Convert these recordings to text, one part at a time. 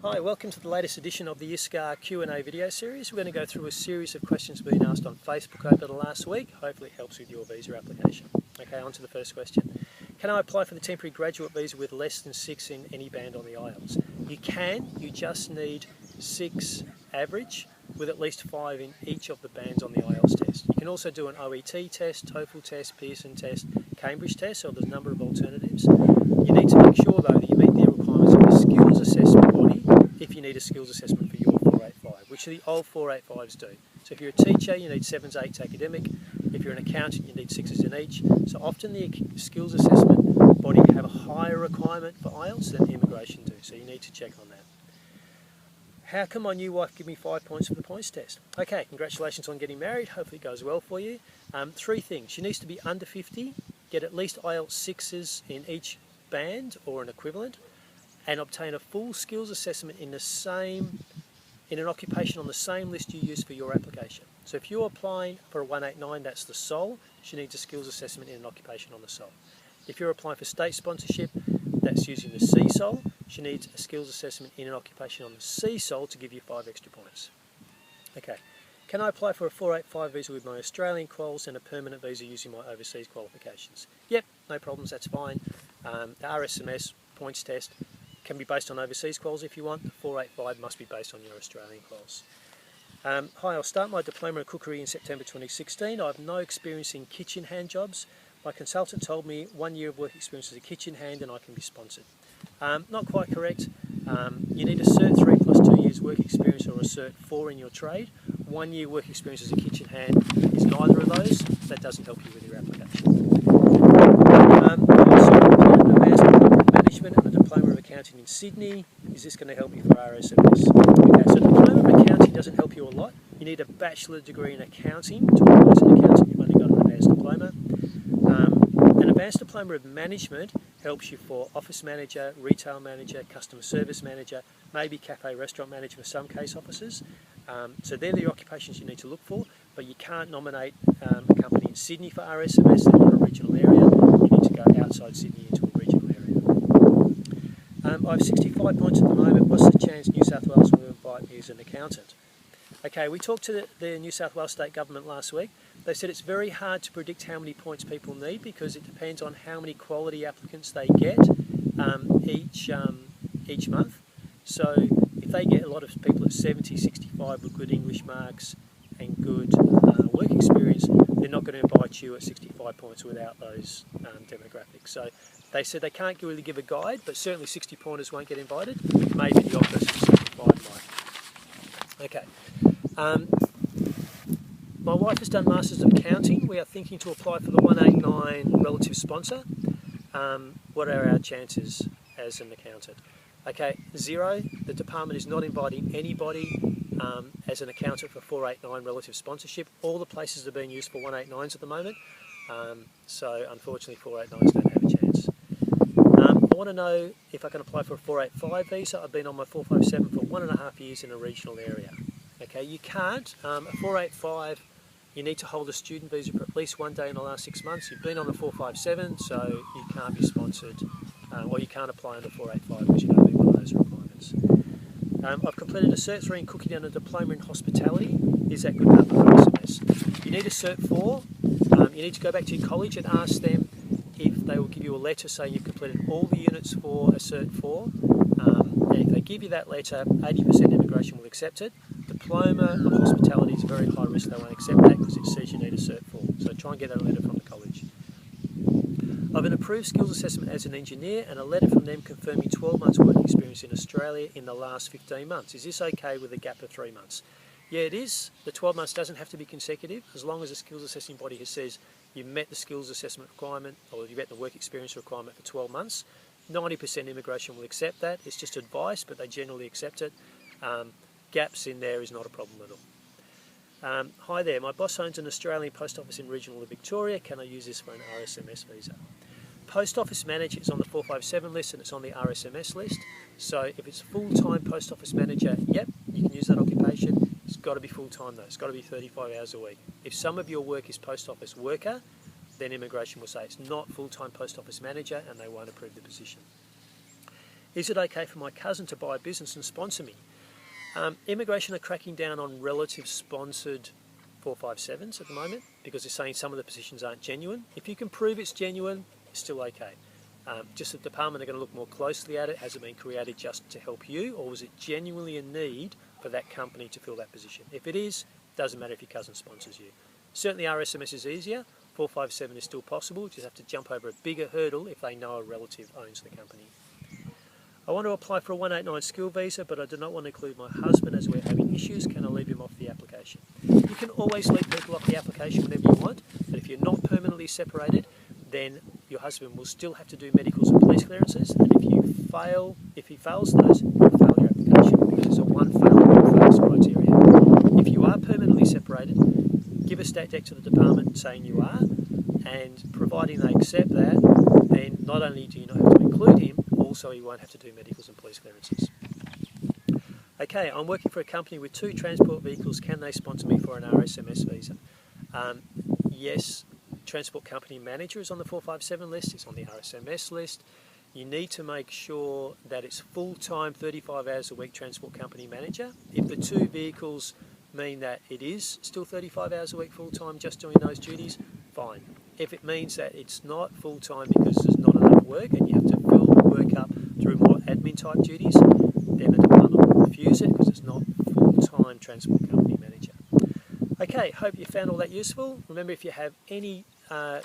Hi, welcome to the latest edition of the Iscah Q&A video series. We're going to go through a series of questions being asked on Facebook over the last week. Hopefully it helps with your visa application. Okay, on to the first question. Can I apply for the temporary graduate visa with less than 6 in any band on the IELTS? You can, you just need 6 average with at least 5 in each of the bands on the IELTS test. You can also do an OET test, TOEFL test, Pearson test, Cambridge test, so there's a number of alternatives. You need to make sure though that you meet the requirements of the skills assessment body if you need a skills assessment for your 485, which the old 485s do. So if you're a teacher, you need 7s, 8s academic. If you're an accountant, you need 6s in each. So often the skills assessment body have a higher requirement for IELTS than immigration do, so you need to check on that. How can my new wife give me 5 points for the points test? Okay, congratulations on getting married. Hopefully it goes well for you. 3 things. She needs to be under 50, get at least IELTS 6s in each band or an equivalent, and obtain a full skills assessment in an occupation on the same list you use for your application. So if you're applying for a 189, that's the SOL, she needs a skills assessment in an occupation on the SOL. If you're applying for state sponsorship, that's using the CSOL, she needs a skills assessment in an occupation on the CSOL to give you 5 extra points. Okay, can I apply for a 485 visa with my Australian quals and a permanent visa using my overseas qualifications? Yep, no problems, that's fine. The RSMS points test can be based on overseas quals if you want. The 485 must be based on your Australian quals. Hi, I'll start my diploma in cookery in September 2016. I have no experience in kitchen hand jobs. My consultant told me 1 year of work experience as a kitchen hand and I can be sponsored. Not quite correct. You need a Cert 3 plus 2 years work experience or a Cert 4 in your trade. 1 year work experience as a kitchen hand is neither of those. That doesn't help you with your application. Management and a diploma of accounting in Sydney. Is this going to help you for RSMS? Okay, so diploma of accounting doesn't help you a lot. You need a bachelor degree in accounting to apply as an accountant. You've only got an advanced diploma. An advanced diploma of management helps you for office manager, retail manager, customer service manager, maybe cafe restaurant manager for some case officers. So they're the occupations you need to look for, but you can't nominate a company in Sydney for RSMS. They're not a regional area. You need to go outside Sydney into a regional area. I have 65 points at the moment. What's the chance New South Wales will invite me as an accountant? Okay, we talked to the New South Wales State Government last week. They said it's very hard to predict how many points people need because it depends on how many quality applicants they get each month. So if they get a lot of people at 70, 65 with good English marks and good work experience, they're not going to invite you at 65 points without those demographics. So they said they can't really give a guide, but certainly 60 pointers won't get invited. Maybe the odd person 65 might. Okay. My wife has done Masters of Accounting. We are thinking to apply for the 189 relative sponsor. What are our chances as an accountant? Okay, 0. The department is not inviting anybody as an accountant for 489 relative sponsorship. All the places are being used for 189s at the moment. So unfortunately 489s don't have a chance. I want to know if I can apply for a 485 visa. I've been on my 457 for 1.5 years in a regional area. Okay, you can't. A 485, you need to hold a student visa for at least 1 day in the last 6 months. You've been on a 457, so you can't be sponsored, or you can't apply on the 485 because you don't meet one of those requirements. I've completed a Cert 3 in cooking and a diploma in hospitality. Is that good enough for RSMS? You need a Cert 4. You need to go back to your college and ask them if they will give you a letter saying you've completed all the units for a Cert 4. And if they give you that letter, 80% immigration will accept it. Diploma of hospitality is a very high risk, they won't accept that because it says you need a Cert 4. So try and get that letter from the college. I have an approved skills assessment as an engineer and a letter from them confirming 12 months work experience in Australia in the last 15 months. Is this okay with a gap of 3 months? Yeah, it is. The 12 months doesn't have to be consecutive as long as the skills assessing body has says you've met the skills assessment requirement or you've met the work experience requirement for 12 months. 90% immigration will accept that. It's just advice, but they generally accept it. Gaps in there is not a problem at all. Hi there, my boss owns an Australian post office in regional Victoria. Can I use this for an RSMS visa? Post office manager is on the 457 list and it's on the RSMS list. So if it's full-time post office manager, yep, you can use that occupation. It's got to be full-time though. It's got to be 35 hours a week. If some of your work is post office worker, then immigration will say it's not full-time post office manager and they won't approve the position. Is it okay for my cousin to buy a business and sponsor me? Immigration are cracking down on relative sponsored 457s at the moment because they're saying some of the positions aren't genuine. If you can prove it's genuine, it's still okay. Just the department are going to look more closely at it. Has it been created just to help you, or was it genuinely a need for that company to fill that position? If it is, doesn't matter if your cousin sponsors you. Certainly RSMS is easier. 457 is still possible. You just have to jump over a bigger hurdle if they know a relative owns the company. I want to apply for a 189 skill visa, but I do not want to include my husband as we're having issues. Can I leave him off the application? You can always leave people off the application whenever you want, but if you're not permanently separated, then your husband will still have to do medicals and police clearances, and if he fails those, you'll fail your application because it's a one fail, one fails criteria. If you are permanently separated, give a stat deck to the department saying you are, and providing they accept that, then not only do you not have to include him, also he won't have to do medicals and police clearances. Okay, I'm working for a company with 2 transport vehicles. Can they sponsor me for an RSMS visa? Yes, transport company manager is on the 457 list, it's on the RSMS list. You need to make sure that it's full-time, 35 hours a week transport company manager. If the 2 vehicles mean that it is still 35 hours a week full-time just doing those duties, fine. If it means that it's not full-time because there's not enough work and you have to fill the work up through more admin type duties, then the department will refuse it because it's not full-time transport company manager. Okay, hope you found all that useful. Remember, if you have any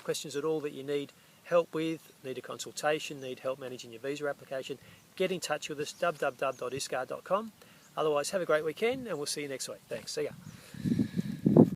questions at all that you need help with, need a consultation, need help managing your visa application, get in touch with us, www.iscah.com. Otherwise, have a great weekend and we'll see you next week. Thanks. See ya.